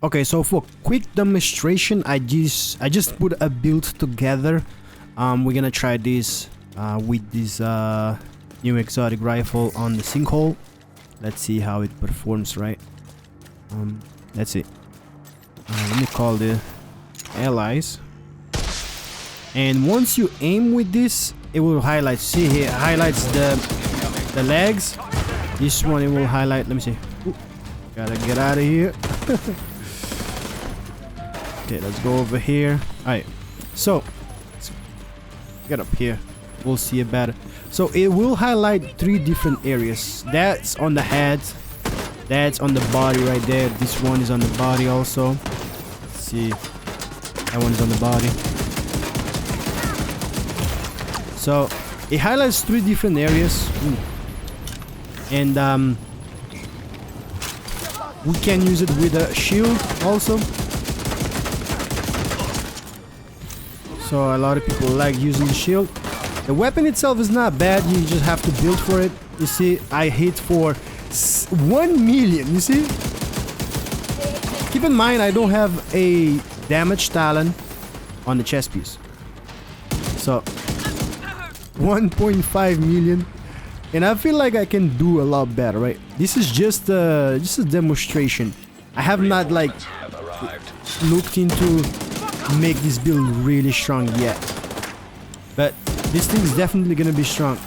Okay, so for quick demonstration, I just put a build together. We're gonna try this with this new exotic rifle on the sinkhole. Let's see how it performs, right? Let's see. Let me call the allies. And once you aim with this, it will highlight. See here, highlights the legs. This one it will highlight. Let me see. Ooh, gotta get out of here. Okay, let's go over here. Alright, so let's get up here. We'll see it better. So it will highlight 3 different areas. That's on the head. That's on the body right there. This one is on the body also. Let's see. That one is on the body. So it highlights 3 different areas. And we can use it with a shield also. So a lot of people like using the shield. The weapon itself is not bad. You just have to build for it. You see, I hit for 1 million. You see? Keep in mind, I don't have a damage talent on the chest piece. So 1.5 million. And I feel like I can do a lot better, right? This is just a demonstration. I have not like looked into make this build really strong yet, but this thing is definitely gonna be strong.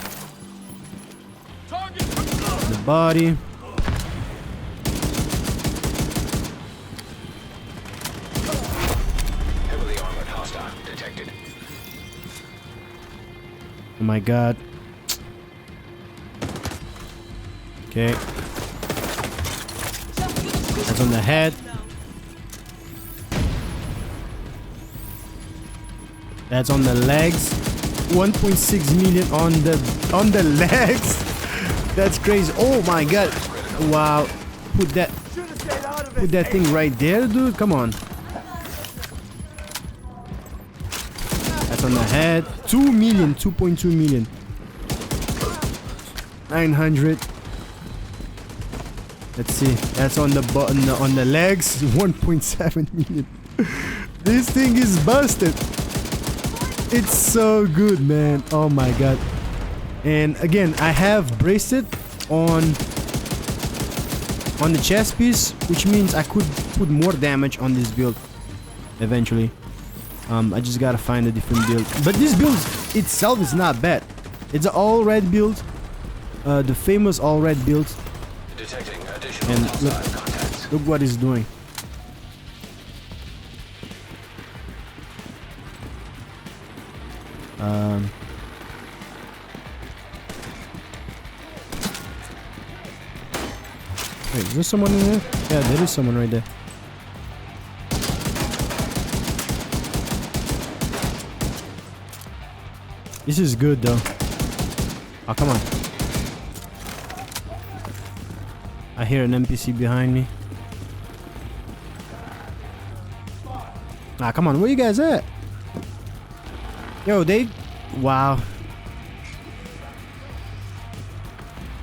The body. Heavily armored hostile detected. Oh my god. Okay. That's on the head. That's on the legs. 1.6 million on the legs. That's crazy. Oh my god. Wow. Put that thing right there, dude. Come on. That's on the head. 2 million. 2.2 million. 900. Let's see. That's on the on the legs. 1.7 million. This thing is busted. It's so good, man. Oh my god. And again, I have bracelet on the chest piece, which means I could put more damage on this build eventually. I just gotta find a different build. But this build itself is not bad. It's an all red build, the famous all red build. Detecting additional And contacts. look what it's doing. Wait, is there someone in there? Yeah, there is someone right there. This is good though. Oh, come on. I hear an NPC behind me. Ah, come on, where you guys at? Yo, wow.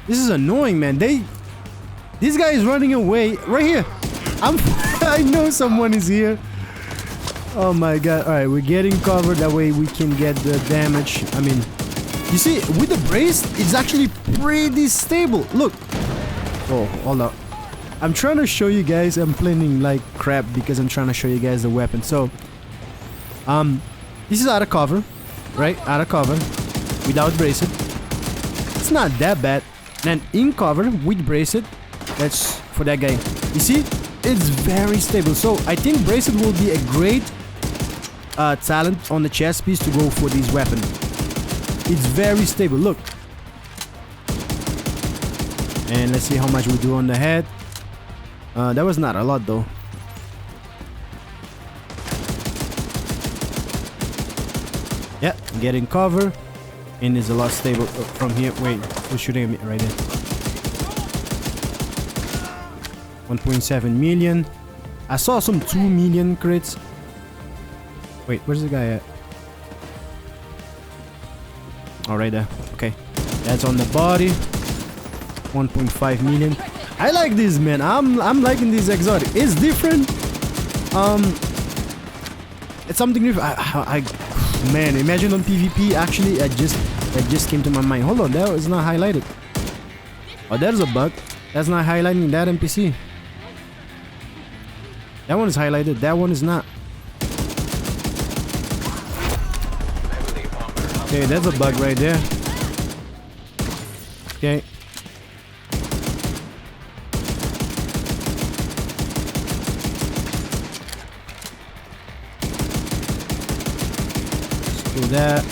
This is annoying, man. This guy is running away right here. I know someone is here. Oh my god. All right, we're getting covered. That way we can get the damage. I mean, you see, with the brace, it's actually pretty stable. Look. Oh, hold up. I'm trying to show you guys. I'm playing like crap because I'm trying to show you guys the weapon. So, this is out of cover, right? Out of cover, without bracelet. It's not that bad. Then in cover with bracelet. That's for that guy. You see, it's very stable. So I think bracelet will be a great talent on the chest piece to go for this weapon. It's very stable. Look. And let's see how much we do on the head. That was not a lot though. Yeah, getting cover. And it's a lot stable from here. Wait, who's shooting at me right there? 1.7 million. I saw some 2 million crits. Wait, where's the guy at? Oh, right there. Okay. That's on the body. 1.5 million. I like this, man. I'm liking this exotic. It's different. It's something new. Man, imagine on PvP. Actually, that just came to my mind. Hold on, that is not highlighted. Oh, there's a bug. That's not highlighting that NPC. That one is highlighted. That one is not. Okay, that's a bug right there. Okay. Let's do that.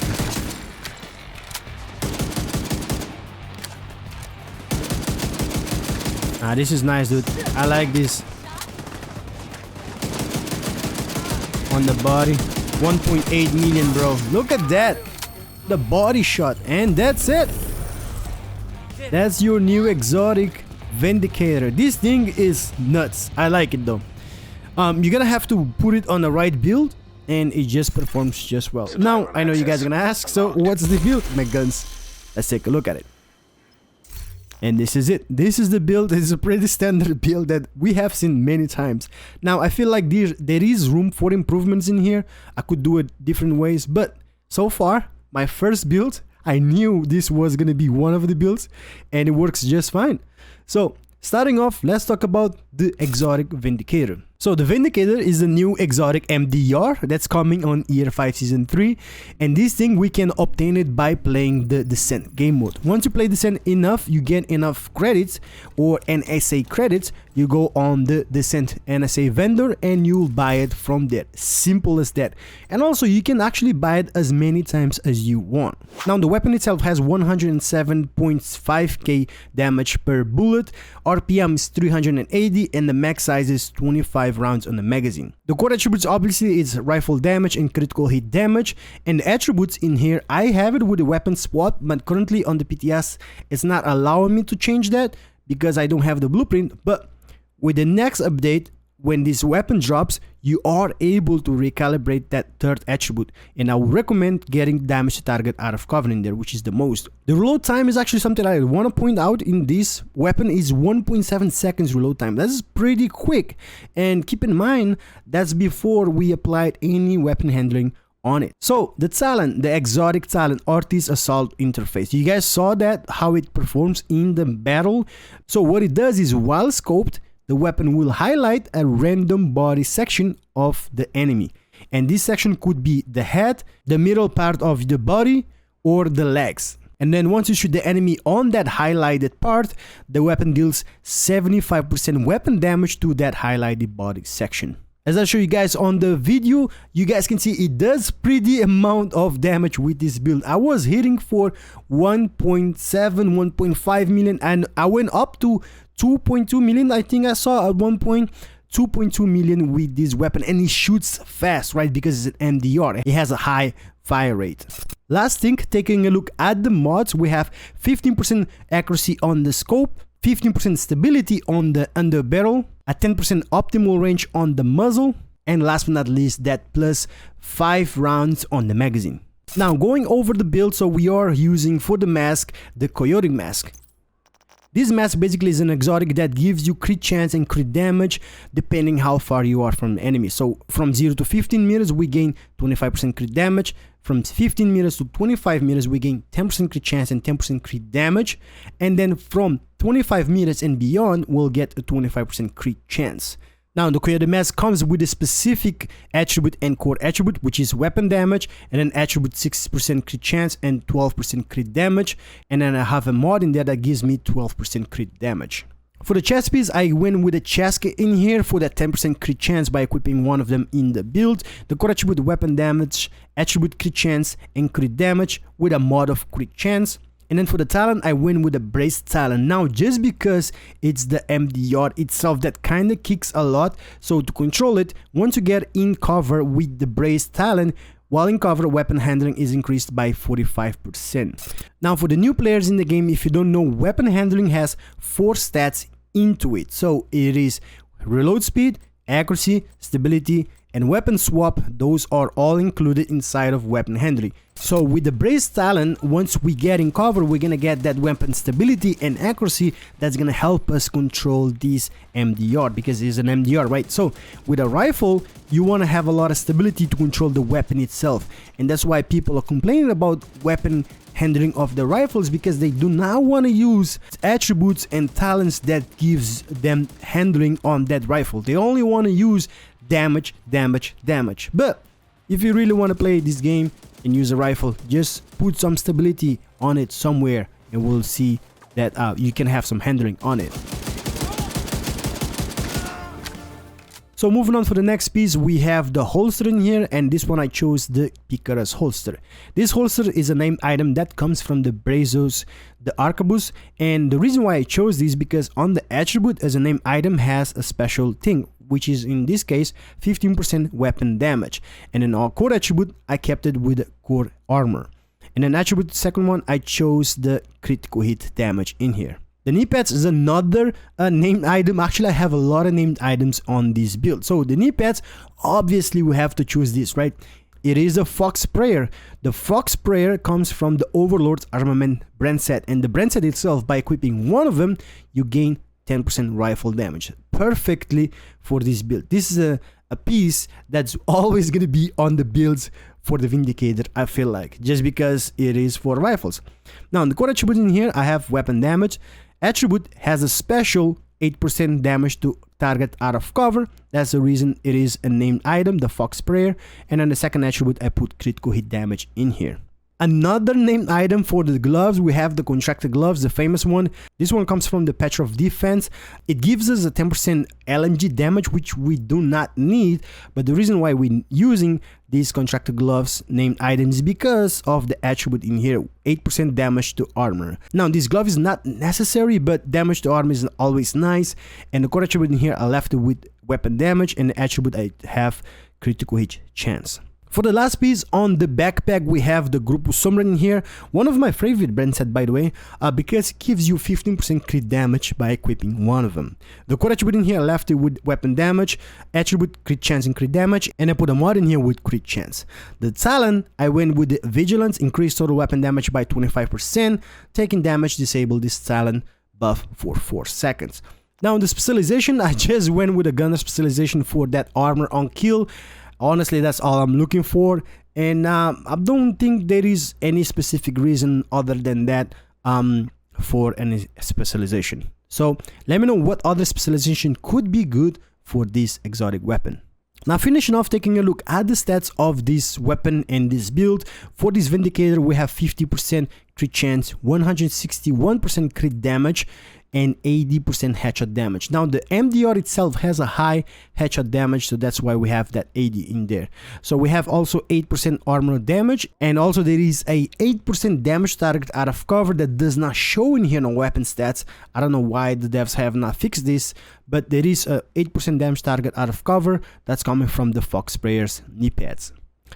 Ah, this is nice, dude. I like this. On the body. 1.8 million, bro. Look at that. The body shot. And that's it. That's your new exotic Vindicator. This thing is nuts. I like it though. You're gonna have to put it on the right build and it just performs just well. Now, I know you guys are gonna ask, so what's the build? My guns. Let's take a look at it. And this is it. This is the build. It's a pretty standard build that we have seen many times. Now, I feel like there is room for improvements in here. I could do it different ways, but so far, my first build, I knew this was going to be one of the builds and it works just fine. So, starting off, let's talk about the exotic Vindicator. So the Vindicator is a new exotic MDR that's coming on Year 5 Season 3, and this thing we can obtain it by playing the Descent game mode. Once you play Descent enough, you get enough credits or NSA credits, you go on the Descent NSA vendor and you'll buy it from there. Simple as that. And also you can actually buy it as many times as you want. Now the weapon itself has 107.5k damage per bullet, RPM is 380 and the max size is 25 rounds on the magazine. The core attributes obviously is rifle damage and critical hit damage, and the attributes in here I have it with the weapon swap, but currently on the PTS it's not allowing me to change that because I don't have the blueprint. But with the next update, when this weapon drops, you are able to recalibrate that third attribute, and I would recommend getting damage to target out of cover in there, which is the most. The reload time is actually something I want to point out in this weapon is 1.7 seconds reload time. That's pretty quick, and keep in mind that's before we applied any weapon handling on it. So the talent, the exotic talent, Artist Assault interface, you guys saw that how it performs in the battle. So what it does is while scoped, the weapon will highlight a random body section of the enemy, and this section could be the head, the middle part of the body, or the legs. And then once you shoot the enemy on that highlighted part, the weapon deals 75% weapon damage to that highlighted body section. As I show you guys on the video, you guys can see it does pretty amount of damage with this build. I was hitting for 1.7, 1.5 million, and I went up to 2.2 million. I think I saw at one point 2.2 million with this weapon, and it shoots fast, right? Because it's an MDR. It has a high fire rate. Last thing, taking a look at the mods, we have 15% accuracy on the scope, 15% stability on the under barrel, a 10% optimal range on the muzzle, and last but not least, that plus 5 rounds on the magazine. Now going over the build, so we are using for the mask the Coyote mask. This mask basically is an exotic that gives you crit chance and crit damage depending how far you are from the enemy. So from 0 to 15 meters we gain 25% crit damage. From 15 meters to 25 meters we gain 10% crit chance and 10% crit damage. And then from 25 meters and beyond we'll get a 25% crit chance. Now the Coyote mask comes with a specific attribute and core attribute, which is weapon damage, and an attribute 6% crit chance and 12% crit damage, and then I have a mod in there that gives me 12% crit damage. For the chest piece, I went with a chest in here for that 10% crit chance by equipping one of them in the build. The core attribute weapon damage, attribute crit chance, and crit damage with a mod of crit chance. And then for the talent, I went with the brace talent. Now, just because it's the MDR itself that kind of kicks a lot, so to control it, once you get in cover with the brace talent, while in cover, weapon handling is increased by 45%. Now, for the new players in the game, if you don't know, weapon handling has 4 stats into it. So it is reload speed, accuracy, stability, and weapon swap. Those are all included inside of weapon handling. So with the brace talent, once we get in cover, we're gonna get that weapon stability and accuracy that's gonna help us control this MDR, because it's an MDR, right? So with a rifle, you want to have a lot of stability to control the weapon itself, and that's why people are complaining about weapon handling of the rifles, because they do not want to use attributes and talents that gives them handling on that rifle. They only want to use damage. But if you really want to play this game and use a rifle, just put some stability on it somewhere, and we'll see that you can have some handling on it. So moving on for the next piece, we have the holster in here, and this one I chose the Picarus holster. This holster is a named item that comes from the Brazos, the Arquebus, and the reason why I chose this because on the attribute as a named item has a special thing, which is in this case 15% weapon damage, and in our core attribute I kept it with core armor. And an attribute second one I chose the critical hit damage in here. The knee pads is another named item. Actually, I have a lot of named items on this build. So the knee pads, obviously we have to choose this, right? It is a Fox Sprayer. The Fox Sprayer comes from the Overlord's Armament brand set, and the brand set itself, by equipping one of them, you gain 10% rifle damage. Perfectly for this build. This is a piece that's always going to be on the builds for the Vindicator, I feel like, just because it is for rifles. Now, in the core attribute in here, I have weapon damage. Attribute has a special 8% damage to target out of cover. That's the reason it is a named item, the Fox Sprayer. And on the second attribute, I put critical hit damage in here. Another named item for the gloves, we have the contracted gloves, the famous one. This one comes from the patch of defense. It gives us a 10% LMG damage, which we do not need, but the reason why we're using these contracted gloves named items is because of the attribute in here, 8% damage to armor. Now this glove is not necessary, but damage to armor is always nice, and the core attribute in here I left it with weapon damage, and the attribute I have critical hit chance. For the last piece on the backpack, we have the Grupo Sombra in here. One of my favorite brand set, by the way, because it gives you 15% crit damage by equipping one of them. The core attribute in here I left it with weapon damage, attribute crit chance and crit damage, and I put a mod in here with crit chance. The talent, I went with the Vigilance, increased total weapon damage by 25%, taking damage, disable this talent buff for 4 seconds. Now in the specialization, I just went with a gunner specialization for that armor on kill. Honestly, that's all I'm looking for, and I don't think there is any specific reason other than that for any specialization. So let me know what other specialization could be good for this exotic weapon. Now finishing off, taking a look at the stats of this weapon and this build. For this Vindicator, we have 50% crit chance, 161% crit damage, and 80% headshot damage. Now the MDR itself has a high headshot damage, so that's why we have that 80 in there. So we have also 8% armor damage, and also there is a 8% damage target out of cover that does not show in here on weapon stats. I don't know why the devs have not fixed this, but there is a 8% damage target out of cover that's coming from the Fox Sprayer's knee pads.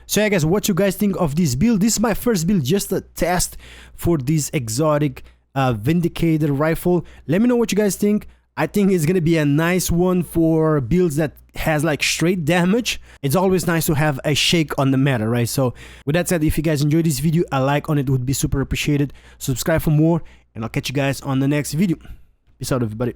So yeah guys, what you guys think of this build? This is my first build, just a test for this exotic Vindicator rifle. Let me know what you guys think. I think it's gonna be a nice one for builds that has like straight damage. It's always nice to have a shake on the meta, right? So with that said, if you guys enjoyed this video, a like on it would be super appreciated. Subscribe for more, and I'll catch you guys on the next video. Peace out, everybody.